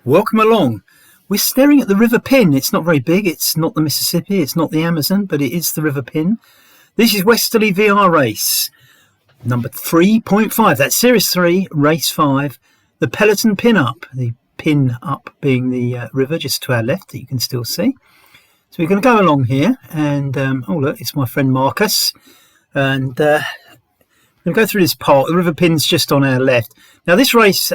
Welcome along. We're staring at the River Pinn. It's not very big. It's not the Mississippi. It's not the Amazon, but it is the River Pinn. This is Westerleigh VR race number 3.5. That's Series 3, Race 5. The Peleton Pin Up. The Pin Up being the river just to our left that you can still see. So we're going to go along here. And, oh, look, it's my friend Marcus. And we're going to go through this part. The River Pinn's just on our left. Now, this race...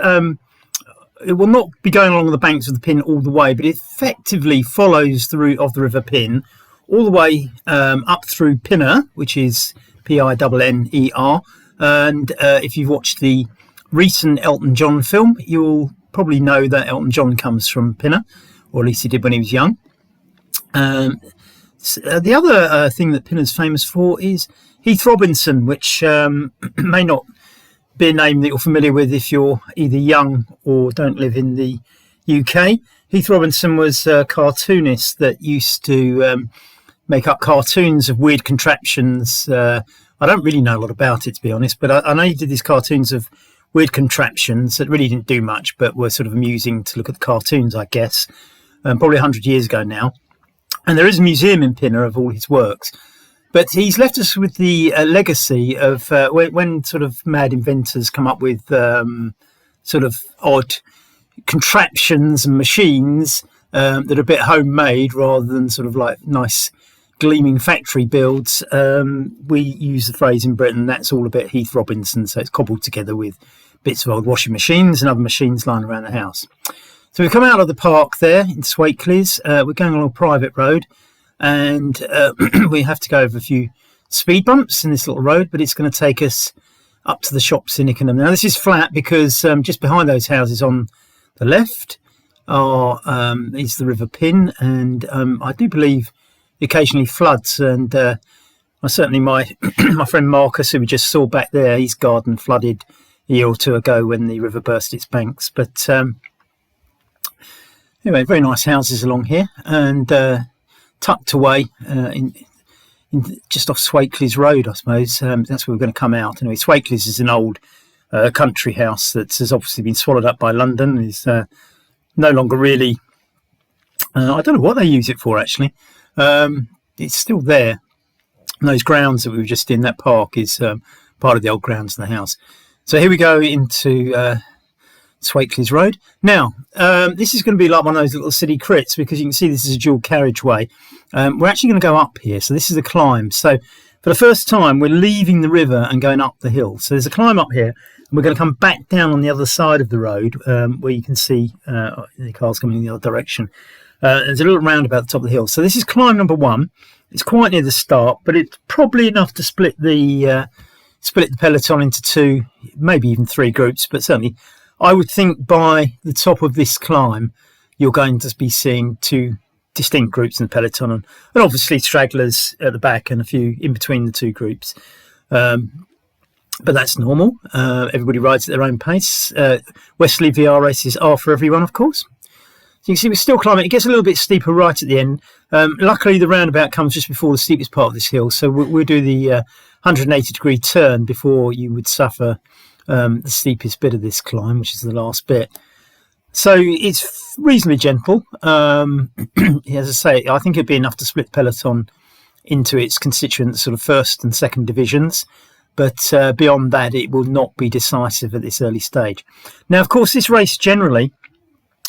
it will not be going along the banks of the Pinn all the way, but it effectively follows the route of the River Pinn all the way up through Pinner, which is Pinner. And if you've watched the recent Elton John film, you'll probably know that Elton John comes from Pinner, or at least he did when he was young. The other thing that Pinner's famous for is Heath Robinson, which may not be a name that you're familiar with if you're either young or don't live in the UK. Heath Robinson was a cartoonist that used to make up cartoons of weird contraptions. I don't really know a lot about it, to be honest, but I know he did these cartoons of weird contraptions that really didn't do much, but were sort of amusing to look at the cartoons, I guess, probably 100 years ago now. And there is a museum in Pinner of all his works. But he's left us with the legacy of when sort of mad inventors come up with sort of odd contraptions and machines that are a bit homemade rather than sort of like nice gleaming factory builds. We use the phrase in Britain, that's all a bit Heath Robinson. So it's cobbled together with bits of old washing machines and other machines lying around the house. So we've come out of the park there in Swakeleys. We're going along a private road. And we have to go over a few speed bumps in this little road, but it's going to take us up to the shops in Ickenham. Now, this is flat because just behind those houses on the left is the River Pinn, and I do believe it occasionally floods. And certainly my friend Marcus, who we just saw back there, his garden flooded a year or two ago when the river burst its banks. But anyway, very nice houses along here, and tucked away in just off Swakeleys Road, I suppose. That's where we're going to come out. Anyway, Swakeleys is an old country house that has obviously been swallowed up by London. It's no longer really... I don't know what they use it for, actually. It's still there. And those grounds that we were just in, that park, is part of the old grounds of the house. So here we go into... Swakeleys Road. Now, this is going to be like one of those little city crits because you can see this is a dual carriageway. We're actually going to go up here. So this is a climb. So for the first time, we're leaving the river and going up the hill. So there's a climb up here. And we're going to come back down on the other side of the road where you can see the cars coming in the other direction. There's a little roundabout at the top of the hill. So this is climb number 1. It's quite near the start, but it's probably enough to split the peloton into 2, maybe even 3 groups, but certainly I would think by the top of this climb, you're going to be seeing 2 distinct groups in the peloton, and obviously stragglers at the back and a few in between the 2 groups. But that's normal. Everybody rides at their own pace. Westerleigh VR races are for everyone, of course. So you can see we're still climbing. It gets a little bit steeper right at the end. Luckily, the roundabout comes just before the steepest part of this hill, so we'll do the 180-degree turn before you would suffer the steepest bit of this climb, which is the last bit. So it's reasonably gentle. As I say, I think it'd be enough to split peloton into its constituent sort of first and second divisions, but beyond that it will not be decisive at this early stage. Now, of course, this race generally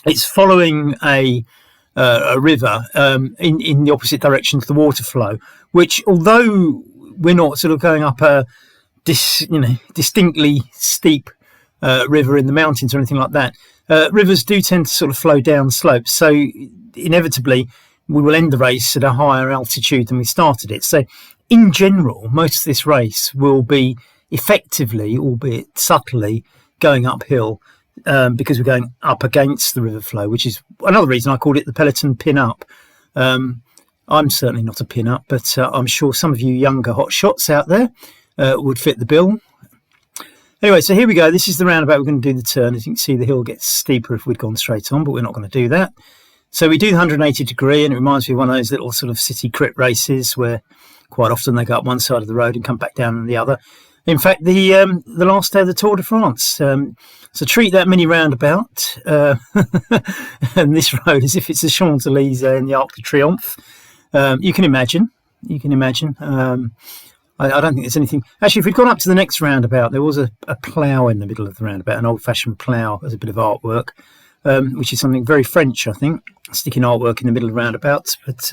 it's following a river in the opposite direction to the water flow, which, although we're not sort of going up a distinctly steep river in the mountains or anything like that, rivers do tend to sort of flow down slopes. So inevitably, we will end the race at a higher altitude than we started it. So in general, most of this race will be effectively, albeit subtly, going uphill because we're going up against the river flow, which is another reason I called it the Peleton Pin Up. I'm certainly not a pin up, but I'm sure some of you younger hot shots out there would fit the bill. Anyway, so here we go. This is the roundabout. We're going to do the turn. As you can see, the hill gets steeper if we'd gone straight on, but we're not going to do that. So we do the 180 degree, and it reminds me of one of those little sort of city crit races where quite often they go up one side of the road and come back down on the other. In fact, the last day of the Tour de France. So treat that mini roundabout and this road as if it's the Champs-Élysées and the Arc de Triomphe. You can imagine. I don't think there's anything. Actually, if we'd gone up to the next roundabout, there was a plough in the middle of the roundabout, an old-fashioned plough as a bit of artwork, which is something very French, I think, sticking artwork in the middle of roundabouts. But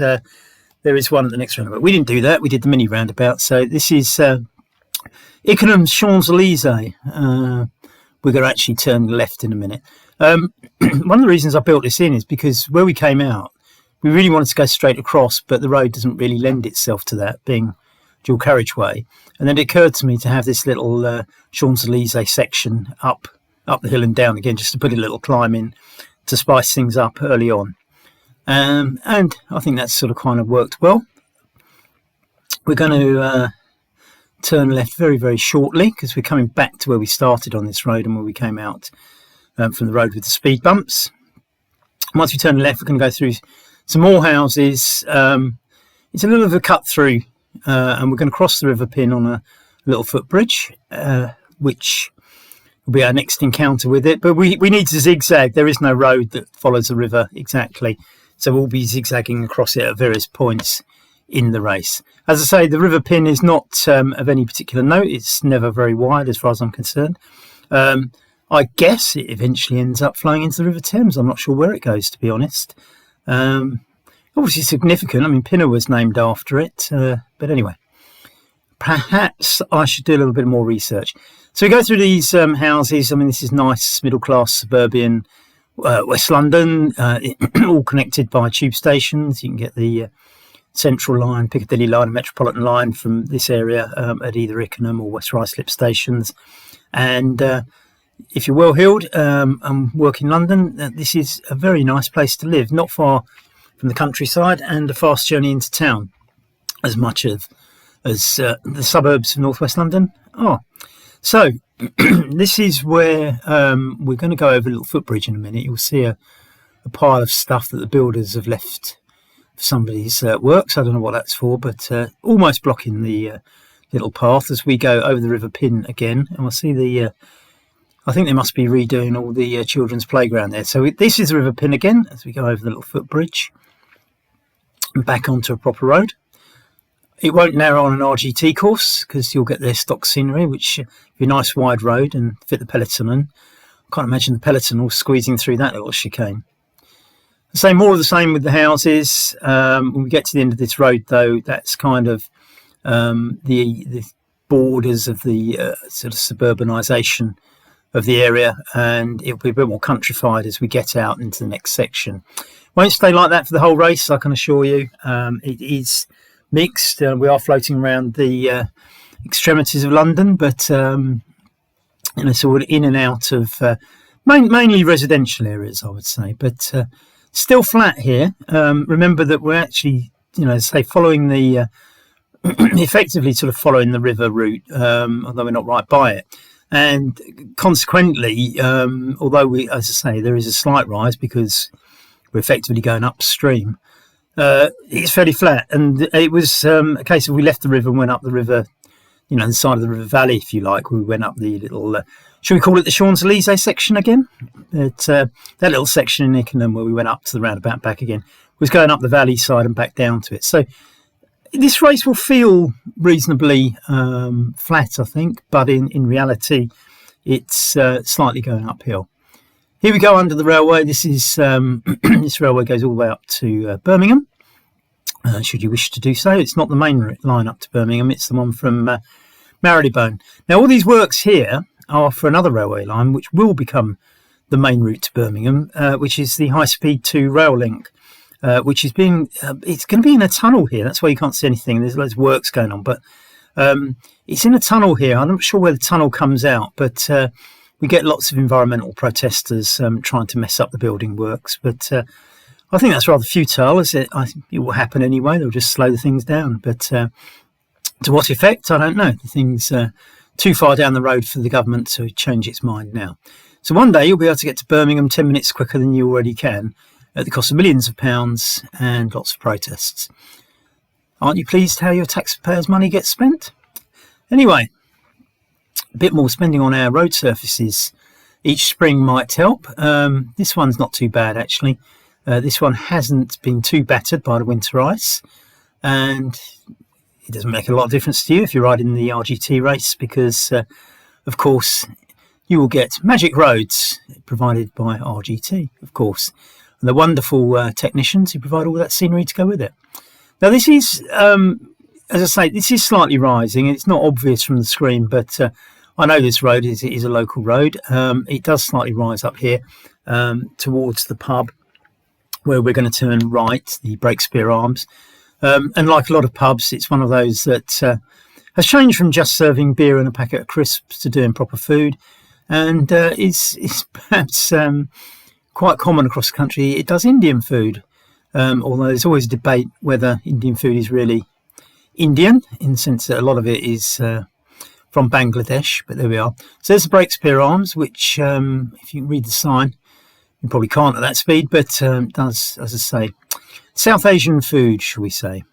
there is one at the next roundabout. We didn't do that. We did the mini roundabout. So this is Ickenham's Champs-Élysées. We're going to actually turn left in a minute. One of the reasons I built this in is because where we came out, we really wanted to go straight across, but the road doesn't really lend itself to that, being dual carriageway. And then it occurred to me to have this little Champs-Élysées section up the hill and down again, just to put a little climb in to spice things up early on. And I think that's sort of kind of worked well. We're going to turn left very, very shortly because we're coming back to where we started on this road and where we came out from the road with the speed bumps. Once we turn left, we're going to go through some more houses. It's a little of a cut through. And we're going to cross the River Pinn on a little footbridge, which will be our next encounter with it. But we need to zigzag. There is no road that follows the river exactly. So we'll be zigzagging across it at various points in the race. As I say, the River Pinn is not of any particular note. It's never very wide as far as I'm concerned. I guess it eventually ends up flowing into the River Thames. I'm not sure where it goes, to be honest. Obviously significant. I mean, Pinn was named after it. But anyway, perhaps I should do a little bit more research. So we go through these houses. I mean, this is nice middle-class suburban West London, all connected by tube stations. You can get the Central Line, Piccadilly Line and Metropolitan Line from this area at either Ickenham or West Ruislip stations. And if you're well-heeled and work in London, this is a very nice place to live, not far from the countryside and a fast journey into town, as much as the suburbs of northwest London are. So this is where we're going to go over a little footbridge in a minute. You'll see a pile of stuff that the builders have left for somebody's works. I don't know what that's for, but almost blocking the little path as we go over the River Pinn again. And we'll see I think they must be redoing all the children's playground there. So this is the River Pinn again as we go over the little footbridge and back onto a proper road. It won't narrow on an RGT course because you'll get their stock scenery, which will be a nice wide road and fit the Peleton in. I can't imagine the Peleton all squeezing through that little chicane. So more of the same with the houses. When we get to the end of this road, though, that's kind of the borders of the sort of suburbanisation of the area, and it'll be a bit more countrified as we get out into the next section. Won't stay like that for the whole race, I can assure you. It is mixed. We are floating around the extremities of London, but so we're in and out of mainly residential areas, I would say, but still flat here. Remember that we're actually, say, following the effectively sort of following the river route, although we're not right by it. And consequently, although as I say, there is a slight rise because we're effectively going upstream, it's fairly flat. And it was a case of we left the river and went up the river, the side of the river valley, if you like. We went up the little, should we call it the Champs-Élysées section again? That little section in Ickenham where we went up to the roundabout back again was going up the valley side and back down to it. So this race will feel reasonably flat, I think, but in reality, it's slightly going uphill. Here we go under the railway. This is this railway goes all the way up to Birmingham, should you wish to do so. It's not the main line up to Birmingham, it's the one from Marylebone. Now, all these works here are for another railway line, which will become the main route to Birmingham, which is the High Speed 2 rail link, which is it's going to be in a tunnel here. That's why you can't see anything. There's loads of works going on, but it's in a tunnel here. I'm not sure where the tunnel comes out, but we get lots of environmental protesters trying to mess up the building works, but I think that's rather futile, as it will happen anyway. They'll just slow the things down, but to what effect, I don't know. The thing's too far down the road for the government to change its mind now. So one day you'll be able to get to Birmingham 10 minutes quicker than you already can, at the cost of millions of pounds and lots of protests. Aren't you pleased how your taxpayers' money gets spent? Anyway, a bit more spending on our road surfaces each spring might help. This one's not too bad, actually. This one hasn't been too battered by the winter ice, and it doesn't make a lot of difference to you if you're riding the RGT race, because of course you will get magic roads provided by RGT, of course, and the wonderful technicians who provide all that scenery to go with it. Now this is, as I say, this is slightly rising. It's not obvious from the screen, but I know this road is a local road. It does slightly rise up here towards the pub, where we're going to turn right, the Breakspear Arms. And like a lot of pubs, it's one of those that has changed from just serving beer and a packet of crisps to doing proper food, and is perhaps quite common across the country. It does Indian food, although there's always a debate whether Indian food is really Indian, in the sense that a lot of it is from Bangladesh, but there we are. So there's the Breakspear Arms, which, if you can read the sign, you probably can't at that speed, but does, as I say, South Asian food, shall we say.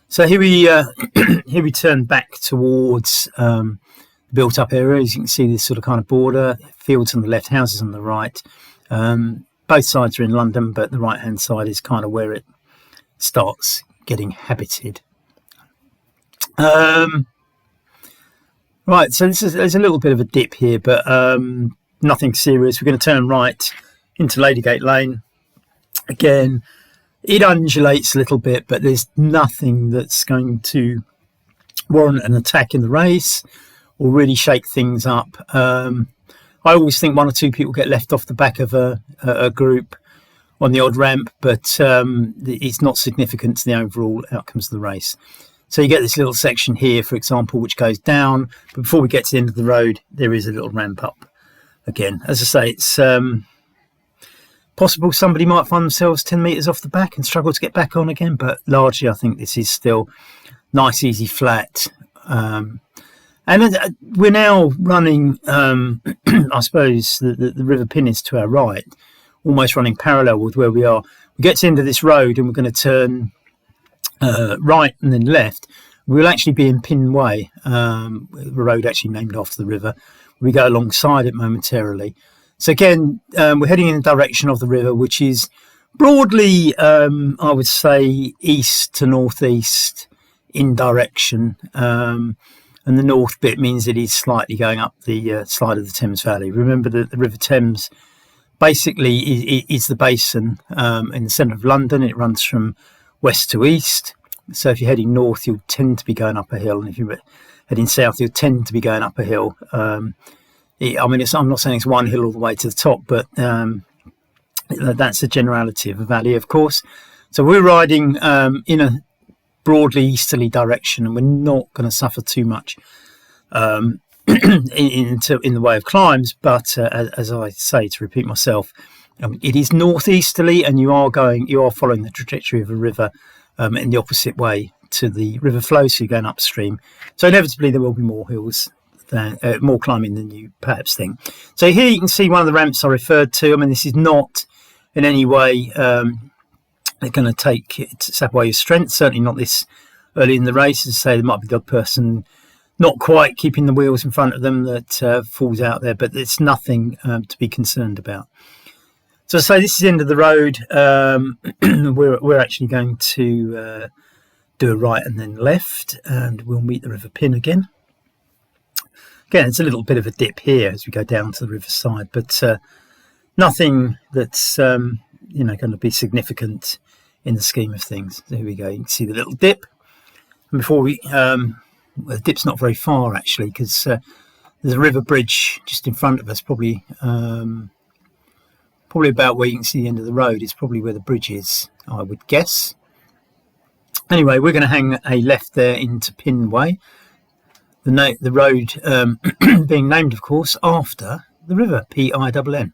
So here we here we turn back towards the built-up area. As you can see, this sort of kind of border, fields on the left, houses on the right. Both sides are in London, but the right-hand side is kind of where it starts getting habited. Right, so there's a little bit of a dip here, but nothing serious. We're going to turn right into Ladygate Lane. Again, it undulates a little bit, but there's nothing that's going to warrant an attack in the race or really shake things up. I always think one or two people get left off the back of a group on the odd ramp, but it's not significant to the overall outcomes of the race. So you get this little section here, for example, which goes down, but before we get to the end of the road, there is a little ramp up. Again, as I say, it's possible somebody might find themselves 10 metres off the back and struggle to get back on again, but largely I think this is still nice, easy, flat. And we're now running, I suppose, the River Pinn is to our right, almost running parallel with where we are. We get to the end of this road and we're going to turn right and then left. We'll actually be in Pinn Way, the road actually named after the river. We go alongside it momentarily. So again, we're heading in the direction of the river, which is broadly, I would say, east to northeast in direction. And the north bit means it is slightly going up the side of the Thames Valley. Remember that the River Thames basically is the basin in the centre of London. It runs from west to east. So if you're heading north, you'll tend to be going up a hill. And if you're heading south, you'll tend to be going up a hill. I mean, I'm not saying it's one hill all the way to the top, but that's the generality of a valley, of course. So we're riding in a broadly easterly direction, and we're not going to suffer too much in the way of climbs. But as I say, to repeat myself, it is northeasterly, and you are following the trajectory of a river in the opposite way to the river flow, so you're going upstream. So inevitably there will be more hills, more climbing than you perhaps think. So here you can see one of the ramps I referred to. I mean, this is not in any way going to sap away your strength, certainly not this early in the race. As I say, there might be the odd person not quite keeping the wheels in front of them that falls out there, but it's nothing to be concerned about. So I say this is the end of the road. We're actually going to do a right and then left, and we'll meet the River Pinn again. Again, it's a little bit of a dip here as we go down to the riverside, but nothing that's going to be significant in the scheme of things. So here we go. You can see the little dip. And before the dip's not very far actually, because there's a river bridge just in front of us, probably about where you can see the end of the road is probably where the bridge is, I would guess. Anyway, we're going to hang a left there into Pinn Way. The road being named, of course, after the river, P-I-N-N.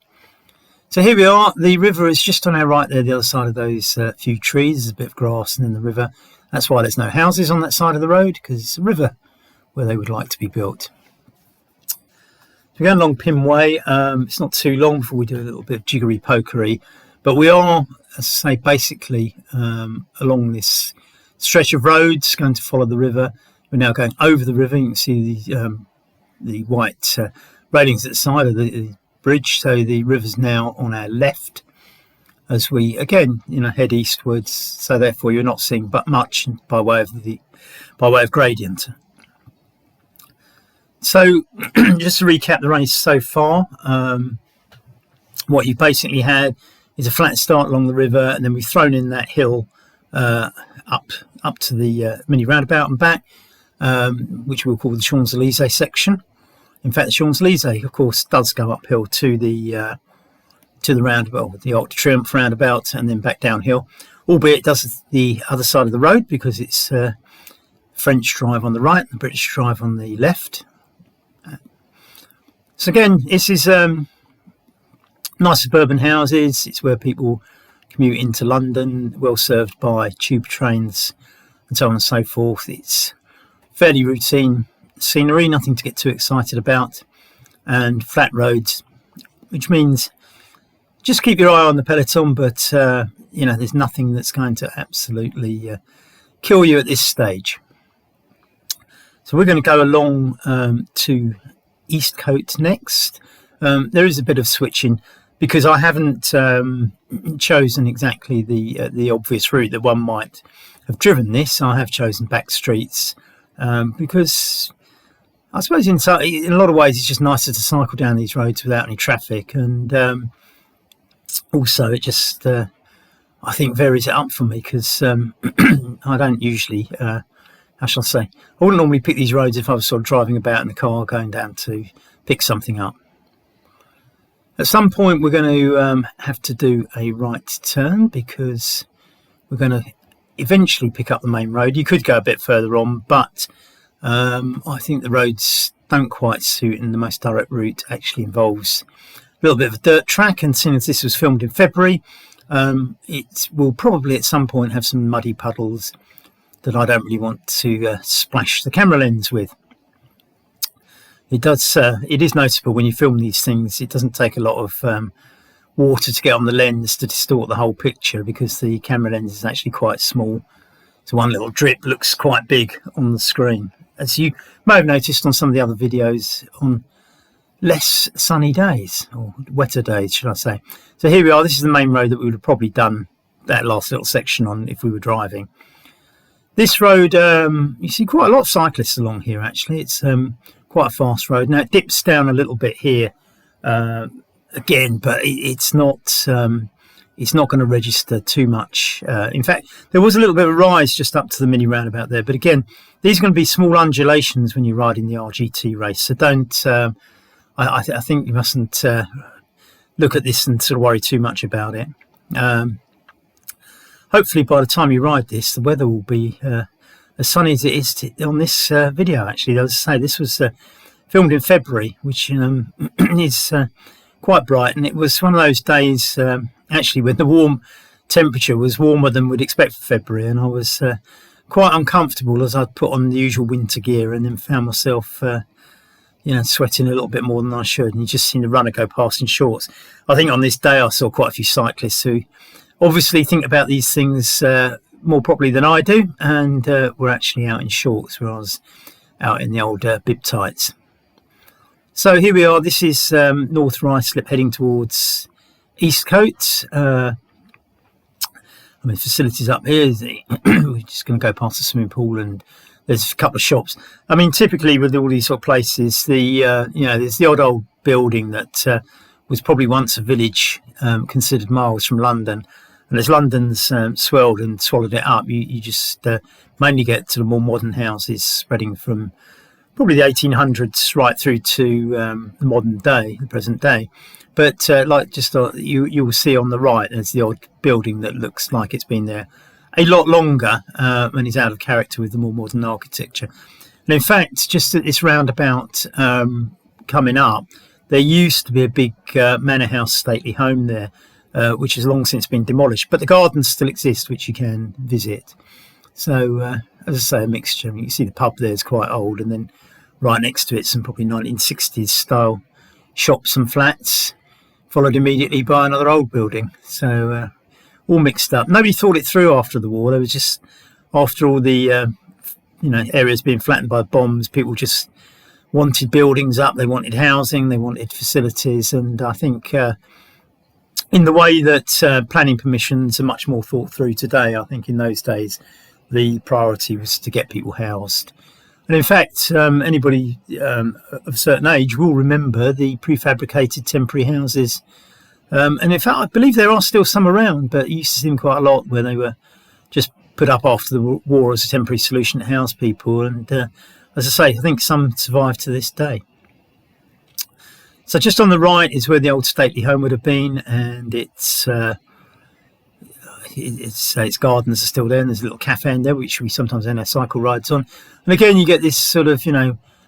So here we are. The river is just on our right there, the other side of those few trees. There's a bit of grass and then the river. That's why there's no houses on that side of the road, because it's a river where they would like to be built. So we're going along Pinn Way. It's not too long before we do a little bit of jiggery-pokery. But we are, as I say, basically along this stretch of roads going to follow the river. We're now going over the river. You can see the the white railings at the side of the bridge. So the river's now on our left as we again head eastwards. So therefore you're not seeing but much by way of gradient. So just to recap the race so far, what you basically had is a flat start along the river, and then we've thrown in that hill up to the mini roundabout and back, which we'll call the Champs-Élysées section. In fact, the Champs-Élysées, of course, does go uphill to the roundabout, the Arc de Triomphe roundabout, and then back downhill. Albeit it does the other side of the road because it's French drive on the right, the British drive on the left. So again, this is nice suburban houses. It's where people commute into London, well served by tube trains and so on and so forth. It's fairly routine scenery, nothing to get too excited about, and flat roads, which means just keep your eye on the Peleton, but there's nothing that's going to absolutely kill you at this stage. So we're going to go along to Eastcote next. There is a bit of switching because I haven't chosen exactly the obvious route that one might have driven this. I have chosen back streets because I suppose in a lot of ways it's just nicer to cycle down these roads without any traffic, and also it just I think varies it up for me because I don't usually how shall I say, I wouldn't normally pick these roads if I was sort of driving about in the car going down to pick something up. At some point we're going to have to do a right turn because we're going to eventually pick up the main road. You could go a bit further on, but I think the roads don't quite suit, and the most direct route actually involves a little bit of a dirt track, and seeing as this was filmed in February, it will probably at some point have some muddy puddles that I don't really want to splash the camera lens with. It is noticeable when you film these things, it doesn't take a lot of water to get on the lens to distort the whole picture because the camera lens is actually quite small. So one little drip looks quite big on the screen. As you may have noticed on some of the other videos on less sunny days, or wetter days, should I say. So here we are, this is the main road that we would have probably done that last little section on if we were driving. This road, you see quite a lot of cyclists along here actually. It's quite a fast road. Now it dips down a little bit here again, but it's not going to register too much. In fact, there was a little bit of a rise just up to the mini roundabout there, but again, these are going to be small undulations when you're riding the RGT race, so don't I think you mustn't look at this and sort of worry too much about it. Hopefully by the time you ride this, the weather will be as sunny as it is on this video. Actually, as I say, this was filmed in February, which is quite bright, and it was one of those days actually when the warm temperature was warmer than we'd expect for February, and I was quite uncomfortable as I'd put on the usual winter gear and then found myself sweating a little bit more than I should, and you just seen the runner go past in shorts. I think on this day I saw quite a few cyclists who obviously think about these things more properly than I do, and we're actually out in shorts, where I was out in the old bib tights. So here we are, this is North Ruislip heading towards Eastcote. Facilities up here. We're just going to go past the swimming pool, and there's a couple of shops. I mean, typically with all these sort of places, there's the old building that was probably once a village considered miles from London. And as London's swelled and swallowed it up, you just mainly get to the more modern houses spreading from probably the 1800s right through to the modern day, the present day. But you will see on the right, there's the odd building that looks like it's been there a lot longer and is out of character with the more modern architecture. And in fact, just at this roundabout coming up, there used to be a big manor house stately home there, which has long since been demolished, but the gardens still exist, which you can visit. So as I say, a mixture. I mean, you see the pub there is quite old, and then right next to it some probably 1960s style shops and flats, followed immediately by another old building. So all mixed up. Nobody thought it through after the war. There was just, after all the areas being flattened by bombs, people just wanted buildings up, they wanted housing, they wanted facilities, and I think in the way that planning permissions are much more thought through today, I think in those days the priority was to get people housed. And in fact, anybody of a certain age will remember the prefabricated temporary houses. And in fact, I believe there are still some around, but it used to seem quite a lot where they were just put up after the war as a temporary solution to house people. And as I say, I think some survive to this day. So just on the right is where the old stately home would have been, and its gardens are still there, and there's a little cafe in there which we sometimes end our cycle rides on. And again, you get this sort of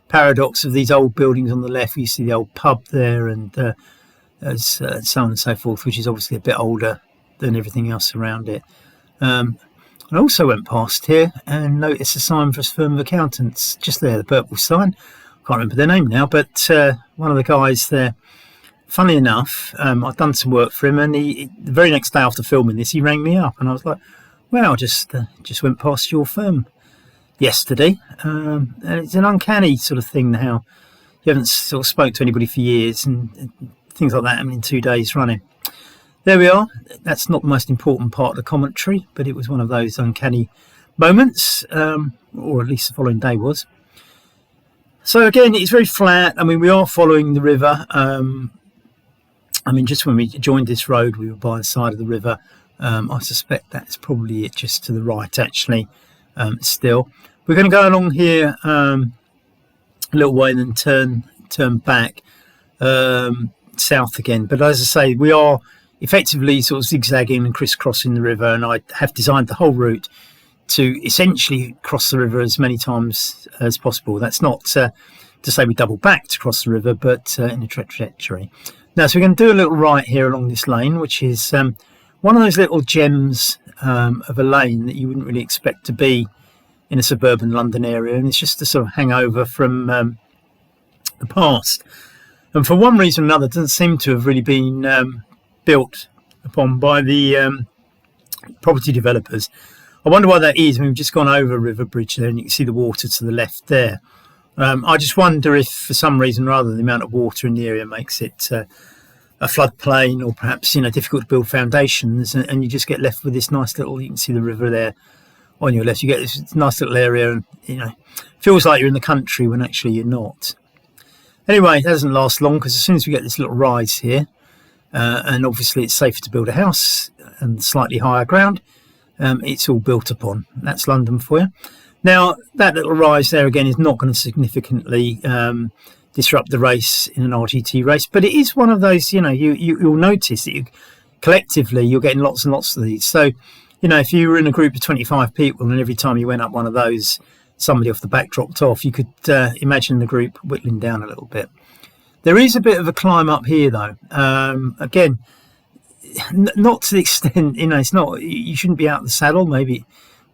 paradox of these old buildings on the left. You see the old pub there, and so on and so forth, which is obviously a bit older than everything else around it. I also went past here and noticed a sign for a firm of accountants just there, the purple sign. Can't remember their name now, but one of the guys there, funny enough, I'd done some work for him, and the very next day after filming this, he rang me up, and I was like, well, I just went past your firm yesterday. And it's an uncanny sort of thing how you haven't sort of spoke to anybody for years, and things like that happening 2 days running. There we are. That's not the most important part of the commentary, but it was one of those uncanny moments, or at least the following day was. So again, it's very flat. I mean, we are following the river. Just when we joined this road, we were by the side of the river. I suspect that's probably it, just to the right, actually. Still, we're going to go along here a little way and then turn back south again. But as I say, we are effectively sort of zigzagging and crisscrossing the river, and I have designed the whole route to essentially cross the river as many times as possible. That's not to say we double back to cross the river, but in a trajectory. Now, so we're going to do a little right here along this lane, which is one of those little gems of a lane that you wouldn't really expect to be in a suburban London area, and it's just a sort of hangover from the past. And for one reason or another, it doesn't seem to have really been built upon by the property developers. I wonder why that is. I mean, we've just gone over a river bridge there, and you can see the water to the left there. I just wonder if, for some reason or other, the amount of water in the area makes it a floodplain, or perhaps difficult to build foundations, and you just get left with this nice little. You can see the river there on your left. You get this nice little area, and feels like you're in the country when actually you're not. Anyway, it doesn't last long, because as soon as we get this little rise here, and obviously it's safer to build a house and slightly higher ground, it's all built upon. That's London for you. Now, that little rise there again is not going to significantly disrupt the race in an RGT race, but it is one of those, you'll notice that collectively you're getting lots and lots of these. So, if you were in a group of 25 people and every time you went up one of those, somebody off the back dropped off, you could imagine the group whittling down a little bit. There is a bit of a climb up here, though. Again, not to the extent, it's not. You shouldn't be out of the saddle. Maybe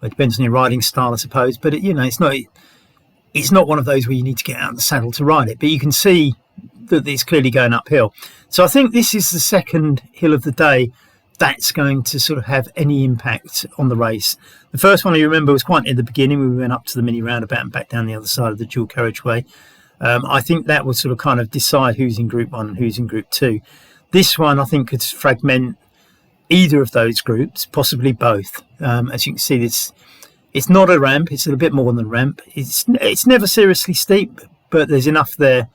it depends on your riding style, I suppose. But it's not one of those where you need to get out of the saddle to ride it. But you can see that it's clearly going uphill. So I think this is the second hill of the day that's going to sort of have any impact on the race. The first one, you remember, was quite near the beginning. We went up to the mini roundabout and back down the other side of the dual carriageway. I think that would sort of kind of decide who's in Group 1 and who's in Group 2. This one, I think, could fragment either of those groups, possibly both. As you can see, it's not a ramp. It's a little bit more than a ramp. It's never seriously steep, but there's enough there,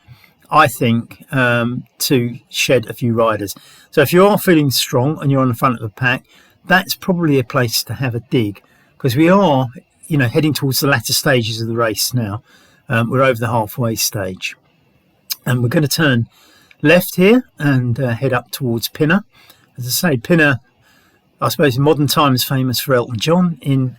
I think, to shed a few riders. So if you are feeling strong and you're on the front of the pack, that's probably a place to have a dig, because we are, heading towards the latter stages of the race now. We're over the halfway stage, and we're going to turn left here and head up towards Pinn. As I say, Pinn, I suppose in modern times, famous for Elton John. In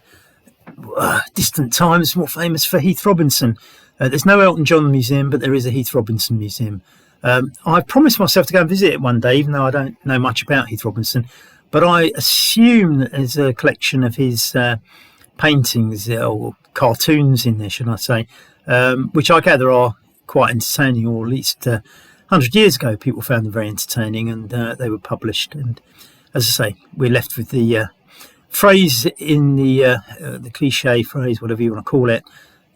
distant times, more famous for Heath Robinson. There's no Elton John museum, but there is a Heath Robinson museum. I promised myself to go and visit it one day, even though I don't know much about Heath Robinson. But I assume that there's a collection of his paintings, or cartoons in there, should I say, which I gather are quite entertaining, or at least 100 years ago people found them very entertaining, and they were published. And as I say, we're left with the phrase in the cliche phrase, whatever you want to call it,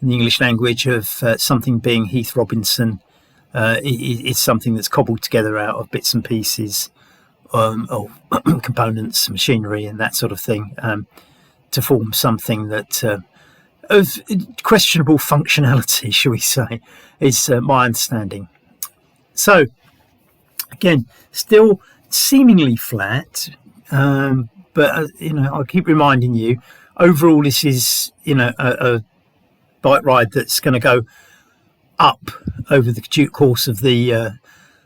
in the English language of something being Heath Robinson. It's something that's cobbled together out of bits and pieces, or components, machinery, and that sort of thing, to form something that of questionable functionality, shall we say, is my understanding. So, again, still seemingly flat, but I'll keep reminding you. Overall, this is a bike ride that's going to go up over the due course of the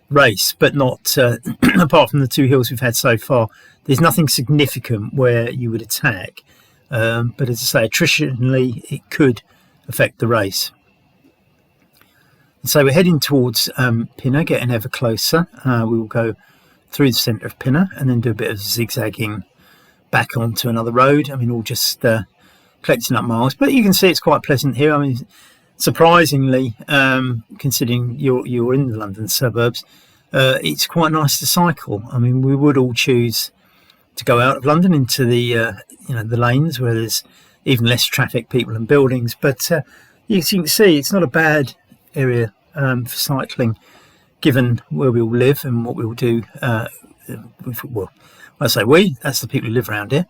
race, but not apart from the two hills we've had so far. There's nothing significant where you would attack, but as I say, attritionally it could affect the race. And so we're heading towards Pinn, getting ever closer. We will go through the centre of Pinn and then do a bit of zigzagging back onto another road. I mean, all just collecting up miles, but you can see it's quite pleasant here. I mean, surprisingly, considering you're in the London suburbs, it's quite nice to cycle. I mean, we would all choose to go out of London into the the lanes where there's even less traffic, people and buildings, but you can see it's not a bad area for cycling, given where we all live and what we all do. Well, I say we, that's the people who live around here.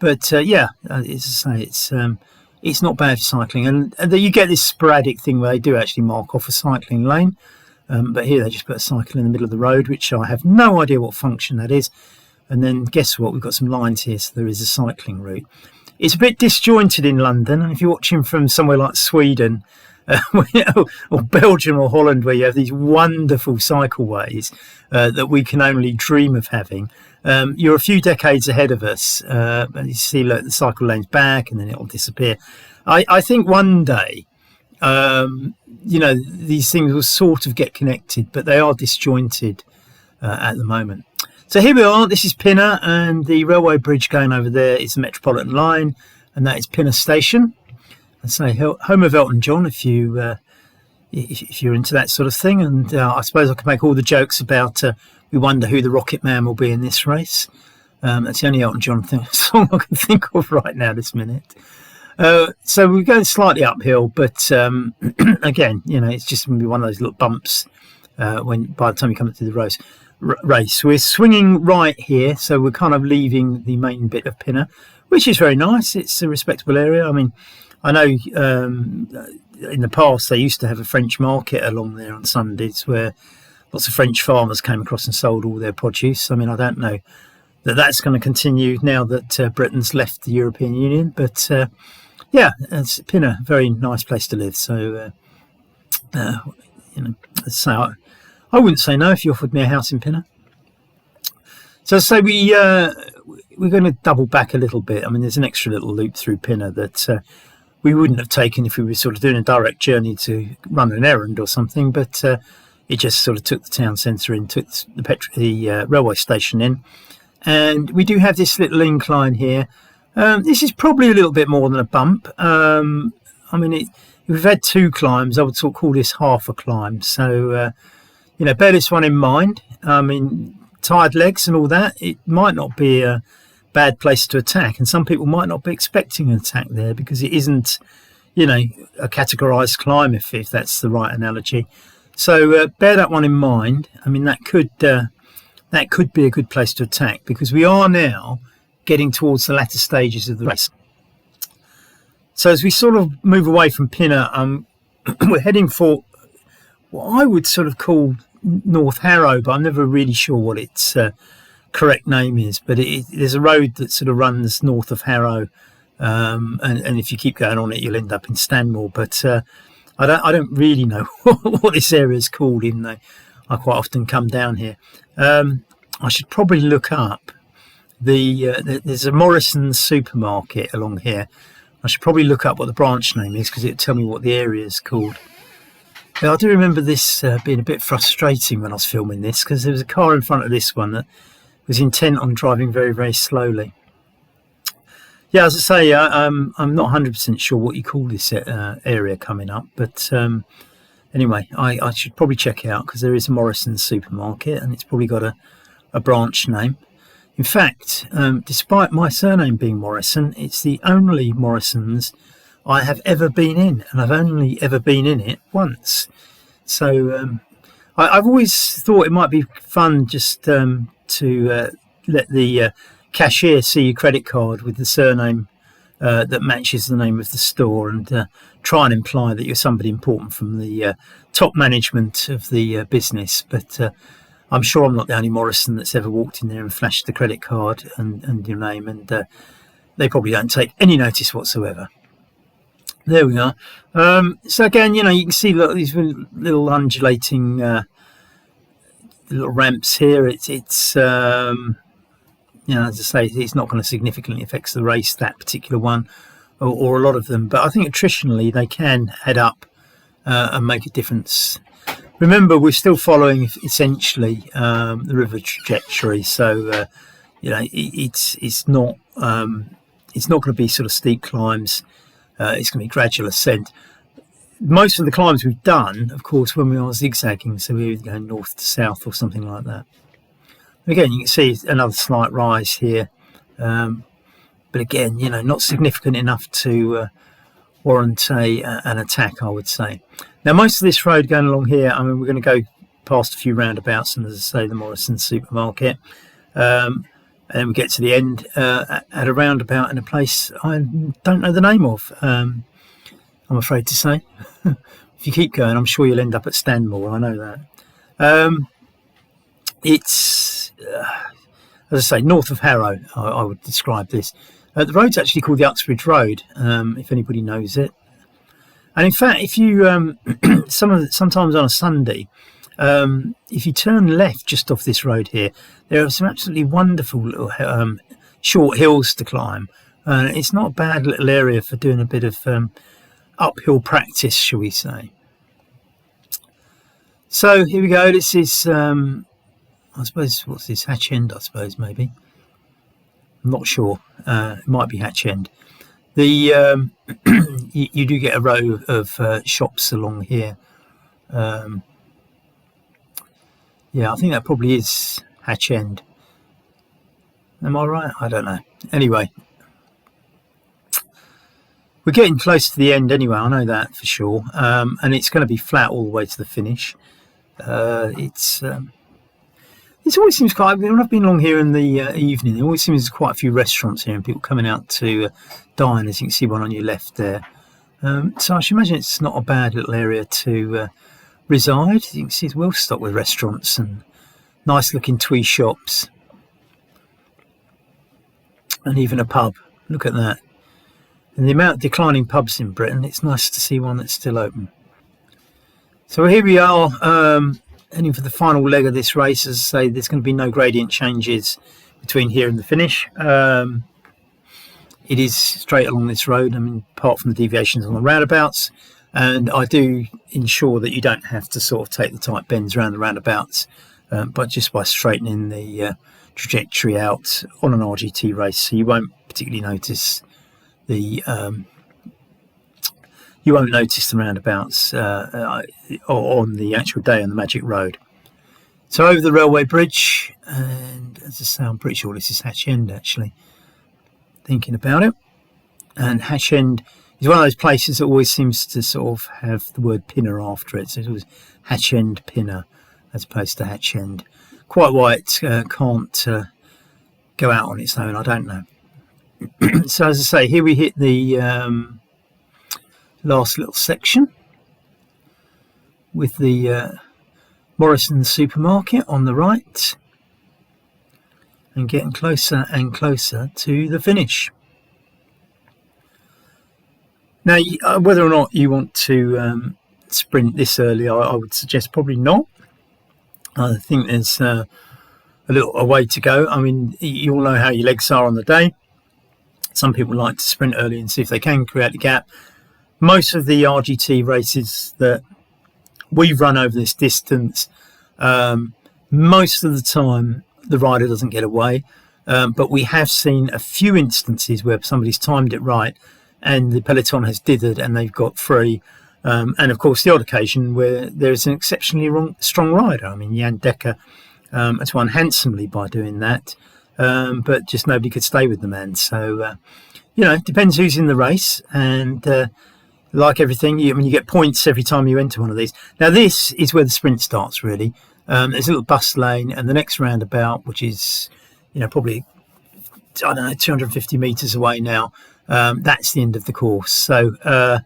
But as I say, it's not bad for cycling, and you get this sporadic thing where they do actually mark off a cycling lane, but here they just put a cycle in the middle of the road, which I have no idea what function that is. And then guess what? We've got some lines here, so there is a cycling route. It's a bit disjointed in London, and if you're watching from somewhere like Sweden or Belgium or Holland, where you have these wonderful cycleways that we can only dream of having, you're a few decades ahead of us. You see, look, the cycle lane's back, and then it'll disappear. I think one day, these things will sort of get connected, but they are disjointed at the moment. So here we are. This is Pinn, and the railway bridge going over there is the Metropolitan line, and that is Pinn Station. And say home of Elton John, if you're into that sort of thing. And I suppose I could make all the jokes about we wonder who the Rocket Man will be in this race. That's the only Elton John song I can think of right now this minute. So we're going slightly uphill, but again, it's just going to be one of those little bumps by the time you come to the race. We're swinging right here, so we're kind of leaving the main bit of Pinn, which is very nice. It's a respectable area. I mean, I know in the past they used to have a French market along there on Sundays where lots of French farmers came across and sold all their produce. I mean, I don't know that that's going to continue now that Britain's left the European Union, but it's Pinn, a very nice place to live. So so I wouldn't say no if you offered me a house in Pinn. So we're going to double back a little bit. I mean, there's an extra little loop through Pinn that we wouldn't have taken if we were sort of doing a direct journey to run an errand or something, but it just sort of took the town centre in, took the railway station in. And we do have this little incline here. This is probably a little bit more than a bump. I mean, we've had two climbs. I would sort of call this half a climb. So, bear this one in mind. I mean, tired legs and all that, it might not be a bad place to attack, and some people might not be expecting an attack there because it isn't, a categorised climb, if that's the right analogy. So bear that one in mind. I mean, that could be a good place to attack because we are now getting towards the latter stages of the race. So as we sort of move away from Pinn, we're heading for what I would sort of call North Harrow, but I'm never really sure what its correct name is. But there's a road that sort of runs north of Harrow, and if you keep going on it, you'll end up in Stanmore. But I don't really know what this area is called, even though I quite often come down here. I should probably look up there's a Morrison's supermarket along here. I should probably look up what the branch name is because it'll tell me what the area is called. But I do remember this being a bit frustrating when I was filming this because there was a car in front of this one that was intent on driving very, very slowly. Yeah, as I say, I'm not 100% sure what you call this area coming up, but anyway, I should probably check it out because there is a Morrison's supermarket and it's probably got a branch name. In fact, despite my surname being Morrison, it's the only Morrison's I have ever been in, and I've only ever been in it once. So I've always thought it might be fun just to let the cashier see your credit card with the surname that matches the name of the store, and try and imply that you're somebody important from the top management of the business. But I'm sure I'm not the only Morrison that's ever walked in there and flashed the credit card and your name, and they probably don't take any notice whatsoever. There we are. So again, you can see these little undulating little ramps here. It's as I say, it's not going to significantly affect the race, that particular one, or a lot of them. But I think attritionally they can head up and make a difference. Remember, we're still following essentially the river trajectory, so it's not going to be sort of steep climbs. It's going to be gradual ascent. Most of the climbs we've done, of course, when we are zigzagging, so we're going north to south or something like that. Again, you can see another slight rise here, but again, not significant enough to warrant an attack, I would say. Now, most of this road going along here, I mean, we're going to go past a few roundabouts, and as I say, the Morrison supermarket. And then we get to the end at a roundabout in a place I don't know the name of, I'm afraid to say. If you keep going, I'm sure you'll end up at Stanmore, I know that. It's, as I say, north of Harrow, I would describe this. The road's actually called the Uxbridge Road, if anybody knows it. And in fact, if you, sometimes on a Sunday, if you turn left just off this road here, there are some absolutely wonderful little short hills to climb. It's not a bad little area for doing a bit of uphill practice, shall we say. So here we go. This is, I suppose, what's this, Hatch End, I suppose, maybe. I'm not sure. It might be Hatch End. The you do get a row of shops along here. Yeah, I think that probably is Hatch End. Am I right? I don't know. Anyway, we're getting close to the end anyway, I know that for sure. And it's going to be flat all the way to the finish. It always seems quite, when I've been along here in the evening, there always seems quite a few restaurants here and people coming out to dine, as you can see one on your left there. So I should imagine it's not a bad little area to reside. You can see it's well stocked with restaurants and nice looking twee shops. And even a pub. Look at that. And the amount of declining pubs in Britain, it's nice to see one that's still open. So here we are, heading for the final leg of this race. As I say, there's going to be no gradient changes between here and the finish. It is straight along this road, I mean, apart from the deviations on the roundabouts. And I do ensure that you don't have to sort of take the tight bends around the roundabouts, but just by straightening the trajectory out on an RGT race, so you won't particularly notice the roundabouts on the actual day on the Magic Road. So over the railway bridge, and as I say, I'm pretty sure this is Hatch End actually, thinking about it. And Hatch End is one of those places that always seems to sort of have the word Pinner after it, so it's always Hatch End Pinner as opposed to Hatch End. Quite why it can't go out on its own, I don't know. So as I say, here we hit the last little section with the Morrison supermarket on the right, and getting closer and closer to the finish. Now, whether or not you want to sprint this early, I would suggest probably not. I think there's a way to go. I mean, you all know how your legs are on the day. Some people like to sprint early and see if they can create a gap. Most of the RGT races that we've run over this distance, most of the time the rider doesn't get away. But we have seen a few instances where somebody's timed it right and the peloton has dithered and they've got free. And of course, the odd occasion where there's an exceptionally strong rider. I mean, Jan Decker has won handsomely by doing that, but just nobody could stay with the man. So, it depends who's in the race, and like everything, you get points every time you enter one of these. Now, this is where the sprint starts, really. There's a little bus lane, and the next roundabout, which is, probably, 250 metres away now, that's the end of the course. So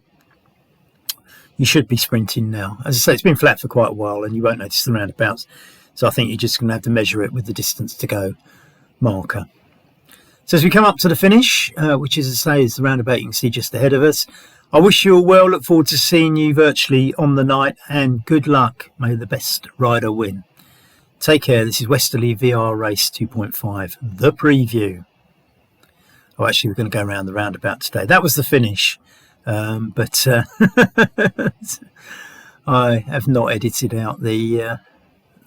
you should be sprinting now. As I say, it's been flat for quite a while, and you won't notice the roundabouts. So I think you're just going to have to measure it with the distance to go marker. So as we come up to the finish, which, as I say, is the roundabout you can see just ahead of us, I wish you all well. Look forward to seeing you virtually on the night, and good luck. May the best rider win. Take care. This is Westerley VR Race 2.5, the preview. Oh, actually, we're going to go around the roundabout today. That was the finish, but I have not edited out the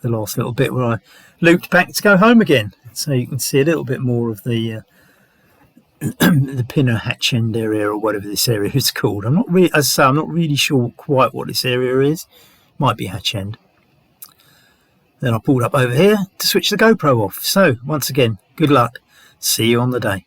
last little bit where I looped back to go home again, so you can see a little bit more of the Pinn hatch end area, or whatever this area is called. I'm not really sure quite what this area is. Might be hatch end. Then I pulled up over here to switch the GoPro off. So once again, good luck. See you on the day.